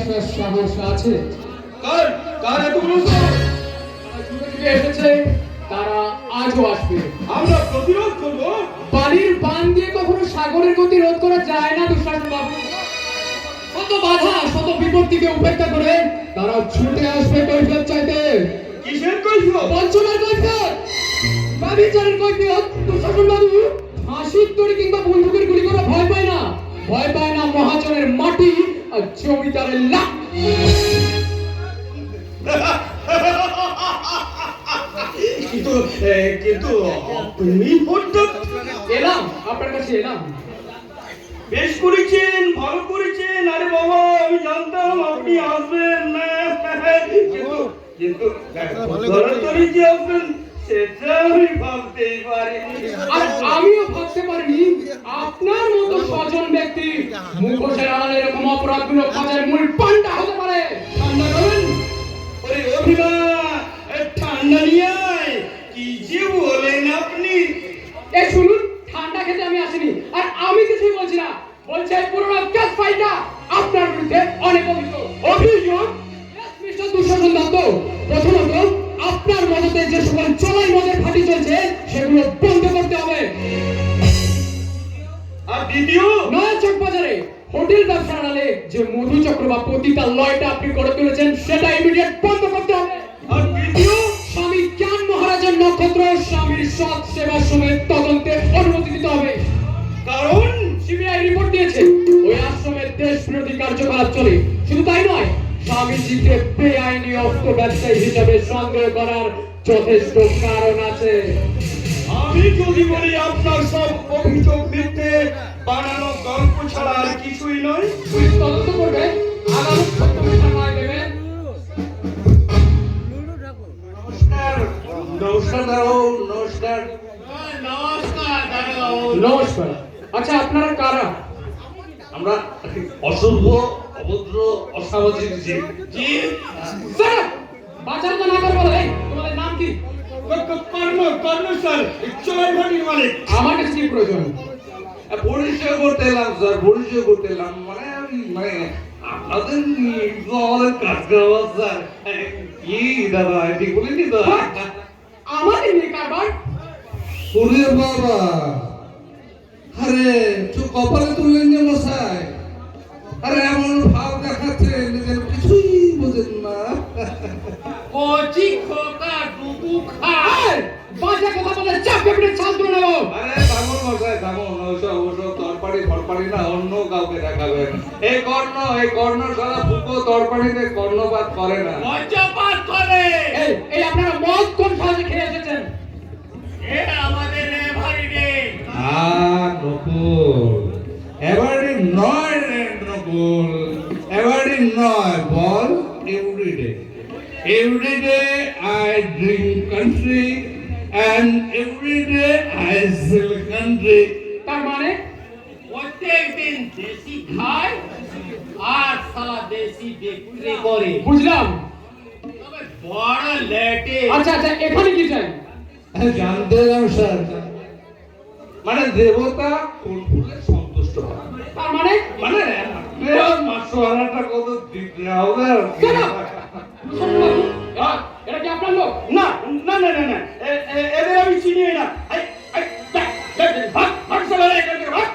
আসার সাহস আছে? কার কার এতগুলো তারা যুগে যুগে এসেছে, তারা আজও আসবে। আমরা প্রতিরোধ করবো। বালির বান দিয়ে কখনো সাগরের গতি রোধ করা যায় না দুঃশাসন বাবু। শত বাধা শত বিপত্তিকে উপেক্ষা করে তারা ছুটে আসবে কৈফিয়ত চাইতে। কিসের কৈফিয়ত? বঞ্চনার কৈফিয়ত, ব্যভিচারের কৈফিয়ত। দুঃশাসন বাবু ফাঁসির দড়ি কিংবা বন্দুকের গুলি করে ভয় পায় না, ভয় পায় না মহাজনের মাটি আর জমিদারের লাখ। কিন্তু কিন্তু তুমি হঠাৎ এলাম আপনার কাছে, এলাম। বেশ করেছেন, ভালো করেছেন। আরে বাবা, আমি জানতাম আপনি আসবেন না, কিন্তু কিন্তু ধরাধরি যে আসবেন সেটা আমি ভাবতেই পারিনি। আর আমিও ভাবতে পারিনি আপনার মতো স্বজন ব্যক্তি মুখোশের আড়ালে এরকম অপরাধগুলো কাজের মূল পান্ডা হতে পারে। ঠান্ডা করুন। ওরে অভিমা, ঠান্ডা নিয়ে আয়। কি যে বলেন আপনি? এই শুনুন, ঠান্ডা খেতে আমি আসিনি, আর আমি কিছুই বলছি না। বলছে পুরোনো কেস ফাইলটা আপনার বিরুদ্ধে অনেক অভিযোগ। অভিযোগ? মিস্টার দুঃশাসন দত্ত, প্রথমত আপনার মদতে যে সকল চলাই মদের ফাটি চলছে সেগুলো বন্ধ করতে হবে। আর দ্বিতীয়? নয়া চক বাজারে হোটেল ব্যবসার আড়ালে যে মধুচক্র বা পতিতার লয়টা আপনি করে তুলেছেন সেটা ইমিডিয়েট বন্ধ করতে হবে। আর তৃতীয়? স্বামী জ্ঞান মহারাজের নক্ষত্র স্বামীর সৎ সেবার সময় তদন্তে অনুমতি দিতে হবে। কারণ সিবিআই রিপোর্ট দিয়েছে ওই আশ্রমে দেশ বিরোধী কার্যকলাপ চলে। শুধু তাই নয়, স্বামীজিকে বেআইনি অস্ত্র ব্যবসায়ী হিসাবে সন্দেহ করার যথেষ্ট কারণ আছে। আমি যদি বলি আপনার সব অভিযোগ মিথ্যে, বানানো গল্প ছাড়া আর কিছুই নয়। পুলিশ তদন্ত করবে, আদালত সত্য মিথ্যা রায় দেবে। নমস্কার দারোয়ান, নমস্কার। নমস্কার। আচ্ছা, আপনারা কারা? আমরা অসভ্য, অভদ্র, অসামাজিক জীব। স্যার, বাঁচানো না করে বলো। এই, তোমাদের নাম কি? কর্ণ স্যার, চলাই ভাটির মালিক। আমার কাছে কি প্রয়োজন? পরিচয় করতে এলাম স্যার, পরিচয় করতে এলাম। মানে আপনাদের আমাদের কাজ করা স্যার। কি দাদা, ঠিক বলিনি তো? আমাদের নিয়ে কারবার? ওরে বাবা, আরে তো কপালে তুললেন যে মশাই। আরে এমন ভাব দেখাচ্ছেন যেন কিছুই বোঝেন না। কচি খোকা ডুবু খায়। বাজে কথা বলে চাপ পেপড়ে ছাল তুলে নেবো। আরে থামুন মশাই, থামুন। ওসব তরপারি না, অন্য কাউকে দেখাবেন। এই কর্ণ সারা ফুকো তরপারিতে কর্ণপাত করে না, মজ্জাপাত করে। এই আপনারা মদ কোন সাহায্যে খেয়ে এসেছেন? এ আমাদের এভারিডে। নকুল, এবারে নয় রে নকুল, এবারে নয়, বল everyday. Everyday I drink country and every day I sell country. তার মানে প্রত্যেকদিন দেশি খায় আর সারা দেশি বিক্রি করে। বুঝলাম। তবে বড় লেটে। আচ্ছা, এখানে কি চাই? জানতে এলাম স্যার, মানে দেবতা কোন ফুলে সন্তুষ্ট হয়। তার মানে মাসোয়ারাটা কত দিতে হবে। কেন? এটা কি আপনার লোক? না না না না না, এদের আমি চিনি না। ভাগ ভাগ চলে এখান থেকে, ভাগ।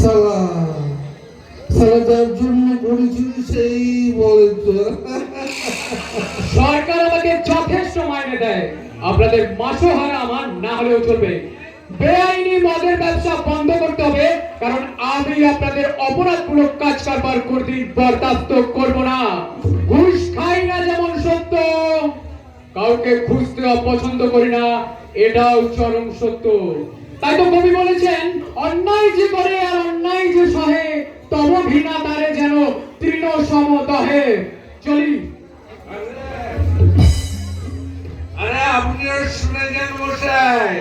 সালা যার জন্য করেছি সেই বলে তো। সরকার আমাকে যথেষ্ট মাইনে দেয়, আপনাদের মাসও হারা আমার না হলেও চলবে। বেআইনি মদের ব্যবসা বন্ধ করতে হবে, কারণ আমি আপনাদের অপরাধমূলক কাজ কারবার করতে বরদাস্ত করব না। ঘুষ খাই না যেমন সত্য, কাউকে খুঁজতে অপছন্দ করি না এটাও চরম সত্য। তাই তো কবি বলেছেন, অন্যায় যে করে আর অন্যায় যে সহে, তব ঘৃণা তারে যেন তৃণ সম দহে। চলি। আরে আপনি শুনে যান মশাই,